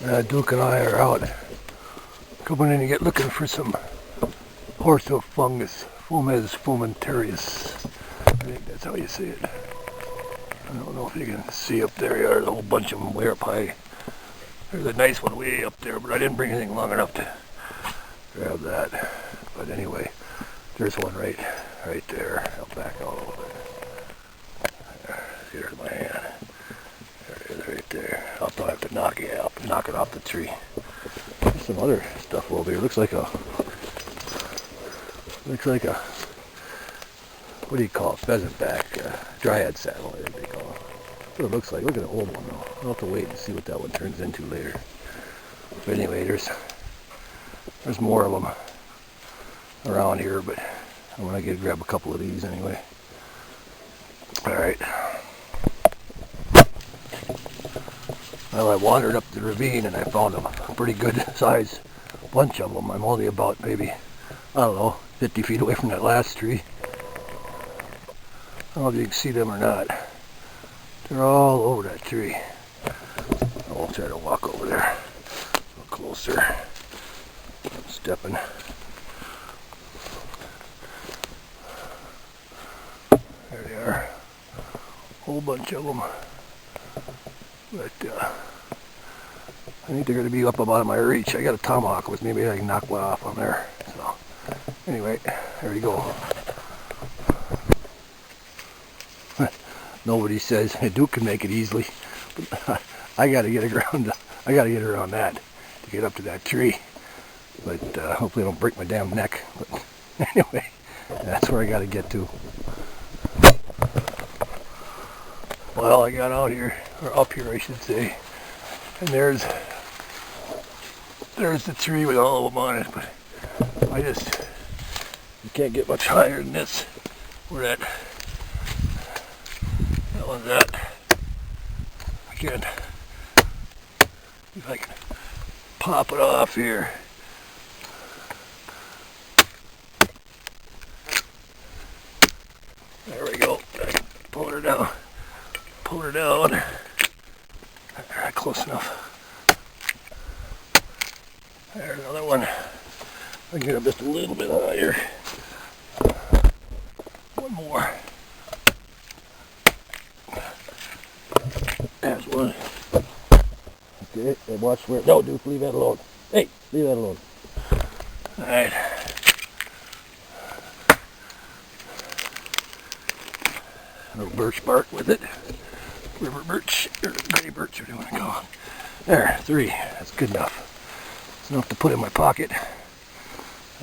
Duke and I are out coming in to get looking for some horse-hoof fungus, Fomes Fomentarius. I think that's how you say it. I don't know if you can see up there. There's a whole bunch of them way up high. There's a nice one way up there, but I didn't bring anything long enough to grab that. But anyway, there's one right there. I'll back all over there. Here's my hand. There it is right there. I'll probably have to knock it off the tree. There's some other stuff over here. Looks like a what do you call it? Pheasant back, dryad saddle, I think they call it. That's what it looks like. Look at the old one though. I'll have to wait and see what that one turns into later. But anyway, there's more of them around here, but I'm gonna grab a couple of these anyway. All right. Well, I wandered up the ravine and I found a pretty good size bunch of them. I'm only about maybe, I don't know, 50 feet away from that last tree. I don't know if you can see them or not. They're all over that tree. I'll try to walk over there a little closer. I'm stepping. There they are. Whole bunch of them. But I think they're going to be up about my reach. I got a tomahawk with me. Maybe I can knock one off on there. So anyway, there you go. Nobody says Duke can make it easily, but I got to get around. I got to get around that to get up to that tree. But hopefully I don't break my damn neck. But anyway, that's where I got to get to. Well, I got out here, or up here I should say, and there's the tree with all of them on it. But you can't get much higher than this. Where that one's at. Again, if I can pop it off here. There we go. Pull her down. Pull her down. Alright, close enough. There's another one. I can get up just a little bit higher. One more. There's one. Okay, watch where. No, Duke, leave that alone. Hey, leave that alone. Alright. No birch bark with it. River birch, or gray birch, whatever you want to call it. There, 3. That's good enough. It's enough to put in my pocket.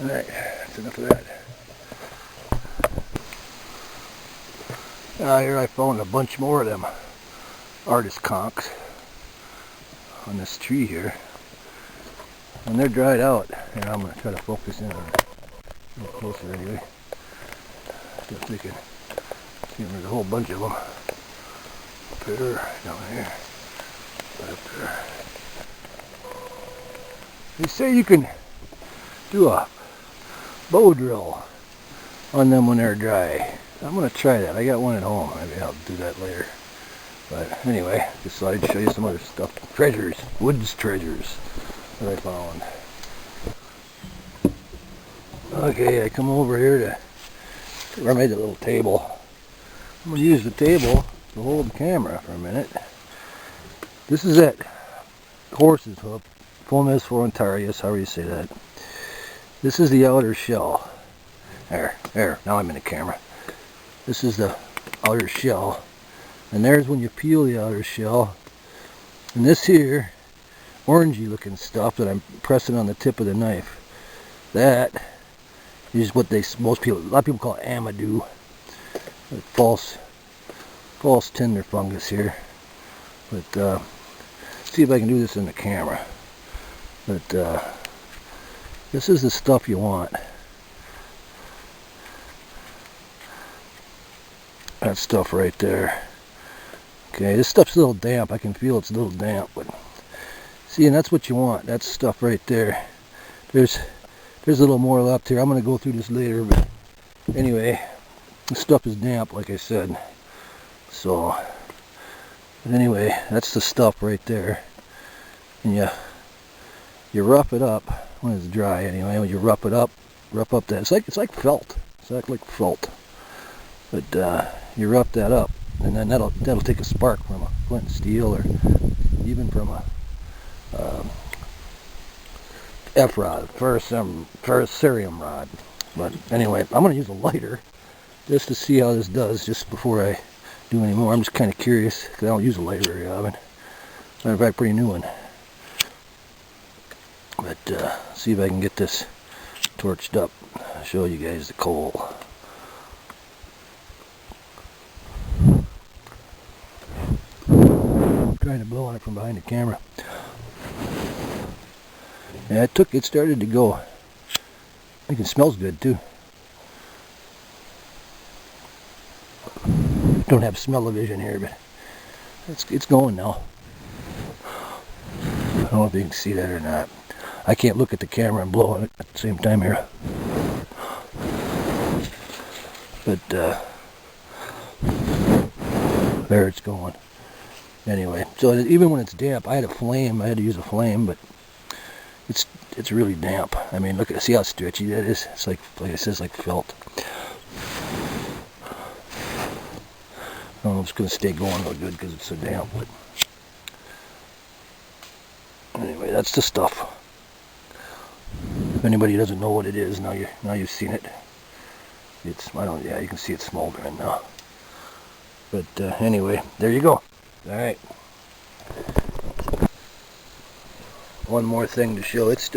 Alright, that's enough of that. Here I found a bunch more of them artist conchs on this tree here. And they're dried out. And I'm going to try to focus in on it a little closer anyway. Just thinking. There's a whole bunch of them. Up there, down here, right up there. They say you can do a bow drill on them when they're dry. I'm going to try that. I got one at home. Maybe I'll do that later. But anyway, just thought I'd show you some other stuff. Treasures. Woods treasures that I found. Okay, I come over here I made a little table. I'm going to use the table to hold the camera for a minute. This is it. Horse's hoof. Fomes Fomentarius, however you say that. This is the outer shell. There. Now I'm in the camera. This is the outer shell. And there's when you peel the outer shell. And this here, orangey looking stuff that I'm pressing on the tip of the knife. That is what a lot of people call it amadou. False tinder fungus here. But see if I can do this in the camera. But this is the stuff you want. That stuff right there. Okay, this stuff's a little damp. I can feel it's a little damp, but see, and that's what you want. That's stuff right there. There's a little more left here. I'm gonna go through this later, but anyway, this stuff is damp, like I said. So, but anyway, that's the stuff right there. And you rough it up when it's dry anyway. When you rough up that, it's like felt. It's like felt. But you rough that up, and then that'll take a spark from a flint and steel, or even from a F-rod, ferrocerium rod. But anyway, I'm going to use a lighter just to see how this does, just before I do any more. I'm just kind of curious, because I don't use a lighter very often. Matter of fact, pretty new one. But see if I can get this torched up. I'll show you guys the coal. I'm trying to blow on it from behind the camera. Yeah, it started to go. I think it smells good too. Don't have smell-o-vision here, but it's going now. I don't know if you can see that or not. I can't look at the camera and blow on it at the same time here. But there it's going. Anyway, so even when it's damp, I had to use a flame, but it's really damp. I mean, see how stretchy that is? It's like it says, like felt. I don't know if it's going to stay going real good because it's so damp, but anyway, that's the stuff. If anybody doesn't know what it is, now you've seen it. Yeah, you can see it smoldering now. But anyway, there you go. All right. One more thing to show. It's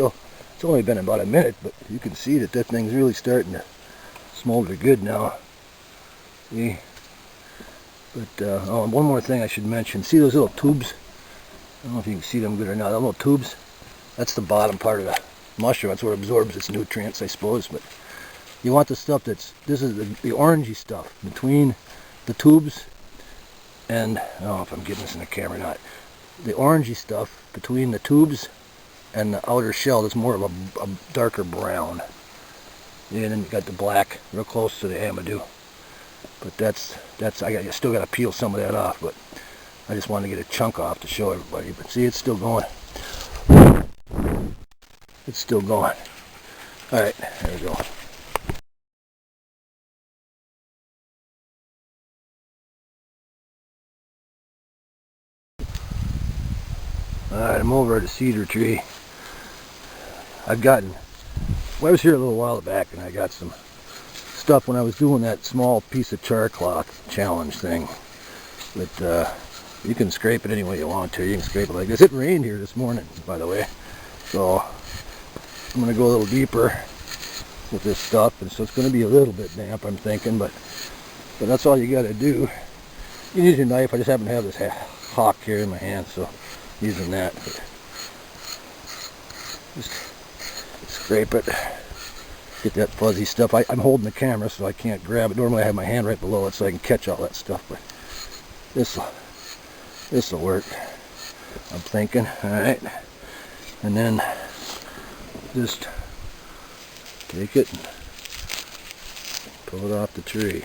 only been about a minute, but you can see that thing's really starting to smolder good now. See? But one more thing I should mention. See those little tubes? I don't know if you can see them good or not. The little tubes. That's the bottom part of the mushroom. That's where it absorbs its nutrients, I suppose. But you want the stuff this is the orangey stuff between the tubes and, I don't know if I'm getting this in the camera or not. The orangey stuff between the tubes and the outer shell is more of a darker brown. And then you got the black, real close to the amadou. But I still got to peel some of that off, but I just wanted to get a chunk off to show everybody. But see, it's still going. It's still going. All right, there we go. Alright, I'm over at a cedar tree. I was here a little while back, and I got some stuff when I was doing that small piece of char cloth challenge thing. But you can scrape it any way you want to. You can scrape it like this. It rained here this morning, by the way. So I'm going to go a little deeper with this stuff, and so it's going to be a little bit damp, I'm thinking, but that's all you got to do. You need your knife. I just happen to have this hawk here in my hand, so using that. But just scrape it, get that fuzzy stuff. I'm holding the camera, so I can't grab it. Normally I have my hand right below it so I can catch all that stuff, but this'll work, I'm thinking. Alright, and then just take it and pull it off the tree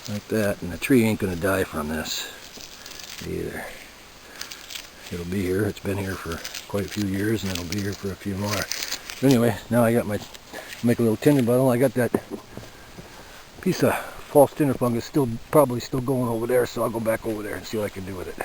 like that, and the tree ain't gonna die from this either. It'll be here. It's been here for quite a few years, and it'll be here for a few more. But anyway, now I got make a little tinder bottle. I got that piece of false tinder fungus probably still going over there, so I'll go back over there and see what I can do with it.